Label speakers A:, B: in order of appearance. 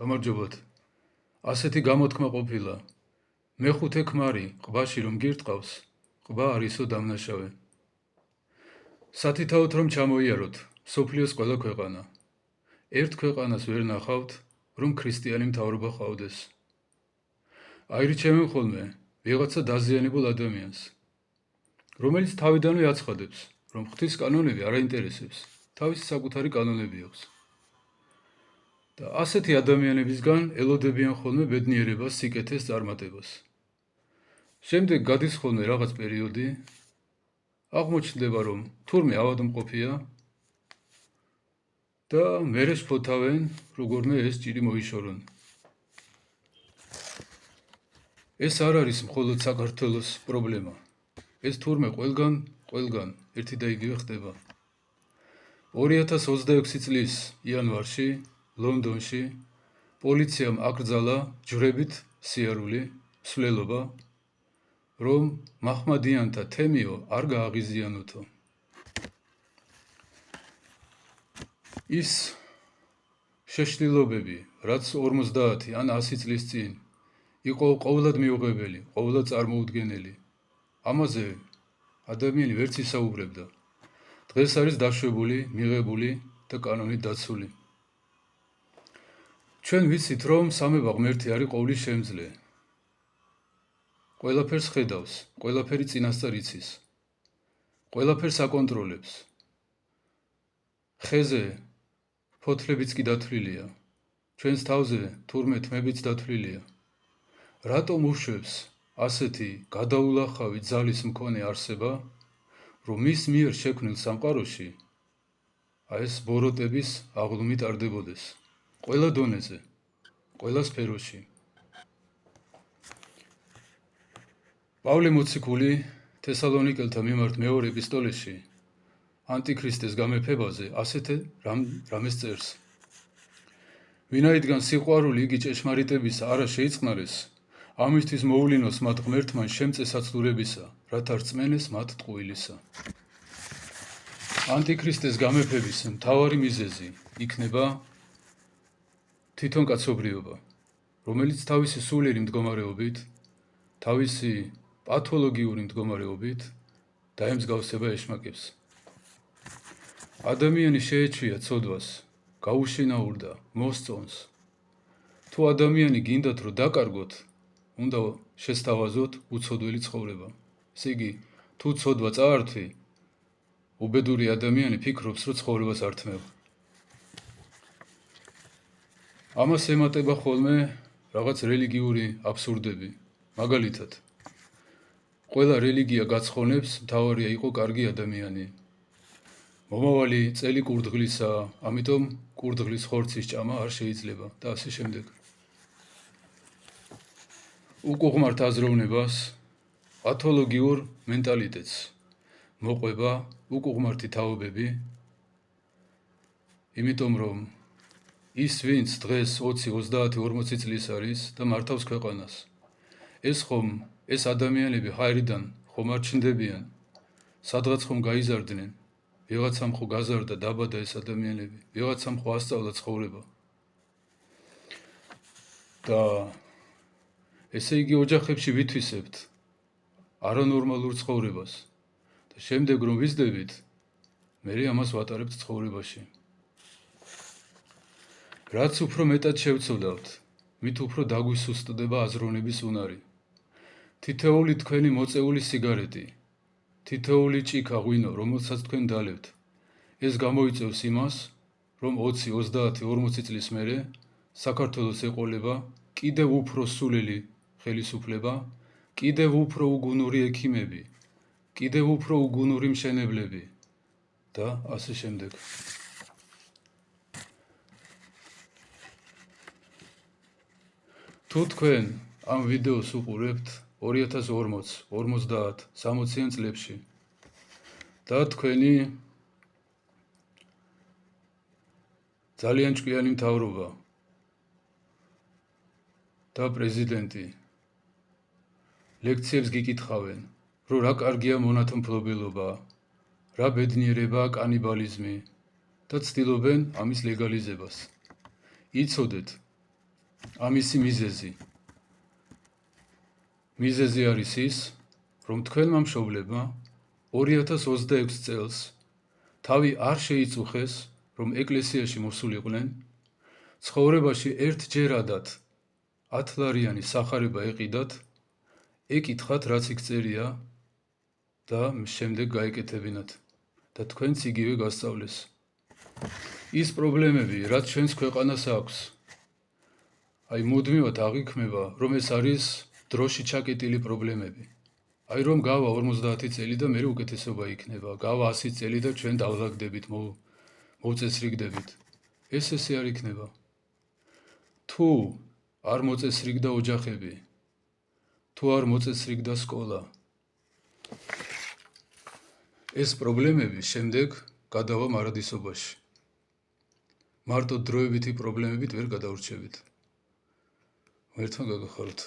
A: გამარჯობათ. ასეთი გამოთქმა ყოფილა. მეხუთე ქმარი ყბაში რომ გირტყავს, ყბა არისო დამნაშავე. სათითაოდ რომ ჩამოიაროთ, სოფლიოს ყველა ქვეყანა. ერთ ქვეყანას ვერ ნახავთ, რომ ქრისტიანი მთავრობა ყავდეს. აირჩევენ ხოლმე ვიღაცა დაზიანებულ ადამიანს, რომელიც თავიდანვე აცხადებს, რომ ღვთის კანონები არ აინტერესებს, თავისი საკუთარი კანონები აქვს. და ასეთი ადამიანებისგან ელოდებიან ხოლმე ბედნიერებას, სიკეთეს, წარმატებას. შემდეგ გადის ხოლმე რაღაც პერიოდი, აღმოჩნდება, რომ თურმე ავადმყოფია და მერე შფოთავენ, როგორმე ეს ჭირი მოიშორონ. ეს არ არის მხოლოდ საქართველოს პრობლემა. ეს თურმე ყველგან ერთი და იგივე ხდება. 2026 წლის იანვარში ლონდონში პოლიციამ აკრძალა ჯვრებით სიარული, მსვლელობა, რომ მაჰმადიანთა თემიო არ გააღიზიანოთო. ის შეშლილობები, რაც 50 ან 100 წლის წინ იყო ყოველად მიუღებელი, ყოველად წარმოუდგენელი, ამაზე ადამიანი ვერც ისაუბრებდა. დღეს არის დაშვებული, მიღებული და კანონით დაცული. ჩვენ ვიცით, რომ სამება ღმერთი არის ყოვლის შემძლე. ყველაფერს ხედავს, ყველაფერი წინასწარ იცის. ყველაფერს აკონტროლებს. ხეზე ფოთლებიც კი დათვლილია. ჩვენს თავზე თურმე თმებიც დათვლილია. რატომ უშვებს ასეთი გადაულახავი ძალის მქონე არსება, რომ მის მიერ შექმნილ სამყაროში ეს ბოროტების აღლუმი ტარდებოდეს. ყველა დონეზე, ყველა სფეროში. პავლე მოციქული თესალონიკელთა მიმართ მეორე ეპისტოლეში ანტიქრისტეს გამეფებაზე ასეთ რამეს წერს. ვინაიდან სიყვარული იგი ჭეშმარიტებისა არა შეიწყნარეს, ამისთვის მოულინოს მათ ღმერთმა შემწესაცდურებისა, რათა რწმენეს მათ ტყუილისა. ანტიქრისტეს გამეფების მთავარი მიზეზი იქნება თვითონ კაცობრიობა, რომელიც თავისი სულიერი მდგომარეობით, თავისი პათოლოგიური მდგომარეობით დაემსგავსება ეშმაკებს. ადამიანი შეეჩვია ცოდვას, გაუშინაურდა, მოსწონს. თუ ადამიანი გინდათ, რომ დაკარგოთ, უნდა შესთავაზოთ უცოდველი ცხოვრება. ესე იგი, თუ ცოდვა წაართვი, უბედური ადამიანი ფიქრობს, რომ ცხოვრებას ართმევ. ამას ემატება ხოლმე რაღაც რელიგიური აბსურდები. მაგალითად, ყველა რელიგია გაცხონებს, მთავარია იყო კარგი ადამიანი. მომავალი წელი კურდღლისაა, ამიტომ კურდღლის ხორცის ჭამა არ შეიძლება და ასე შემდეგ. უკუღმართ აზროვნებას, პათოლოგიურ მენტალიტეტს მოყვება უკუღმართი თაობები, იმიტომ რომ ის ვინც დღეს 20, 30, 40 წლის არის და მართავს ქვეყანას, ეს ადამიანები ჰაერიდან ხომ არ ჩნდებიან, სადღაც ხომ გაიზარდნენ, ვიღაცამ ხო გაზარდა, დაბადა ეს ადამიანები, ვიღაცამ ხო ასწავლა ცხოვრება. და ესე იგი ოჯახებში ვითვისებთ არანორმალურ ცხოვრებას და შემდეგ რომ ვიზდებით, მერე ამას ვატარებთ ცხოვრებაში. რაც უფრო მეტად შევცვლავთ, მით უფრო დაგვისუსტდება აზროვნების უნარი. თითოეული თქვენი მოწეული სიგარეტი, თითოეული ჭიქა ღვინო, რომელსაც თქვენ დალებთ, ეს გამოიწევს იმას, რომ 20, 30, 40 წლის მერე საქართველოს ეყოლება კიდევ უფრო სულელი ხელისუფლება, კიდევ უფრო უგუნური ექიმები, კიდევ უფრო უგუნური მშენებლები და ასე შემდეგ. თუ თქვენ ამ ვიდეოს უყურებთ 2040, 50, 60-იან წლებში და თქვენი ძალიან ჭკვიანი მთავრობა და პრეზიდენტი ლექციებს გიკითხავენ, რომ რა კარგია მონათმფლობელობა, რა ბედნიერებაა კანიბალიზმი და ცდილობენ ამის ლეგალიზებას. იცოდეთ, ამისი მიზეზი არის ის, რომ თქვენმა მშობლებმა 2026 წელს თავი არ შეიწუხეს, რომ ეკლესიაში მოსულიყვნენ, ცხოვრებაში ერთჯერადად 10 ლარიანი სახარება ეყიდათ, ეკითხათ, რაც იქ წერია და შემდეგ გაეკეთებინათ და თქვენც იგივე გასწავლეს. ის პრობლემები, რაც ჩვენს ქვეყანას აქვს, აი მუდმივად აღიქმება, რომ ეს არის დროში ჩაკეტილი პრობლემები. აი რომ გავა 50 წელი და მე უკეთესობა იქნება, გავა 100 წელი და ჩვენ დავლაგდებით, მოვწესრიგდებით. ესე არ იქნება. თუ არ მოწესრიგდა ოჯახები, თუ არ მოწესრიგდა სკოლა, ეს პრობლემები შემდეგ გადავა მარადისობაში. მარტო დროებითი პრობლემებით ვერ გადავრჩებით. ერთმა გაგახაროთ.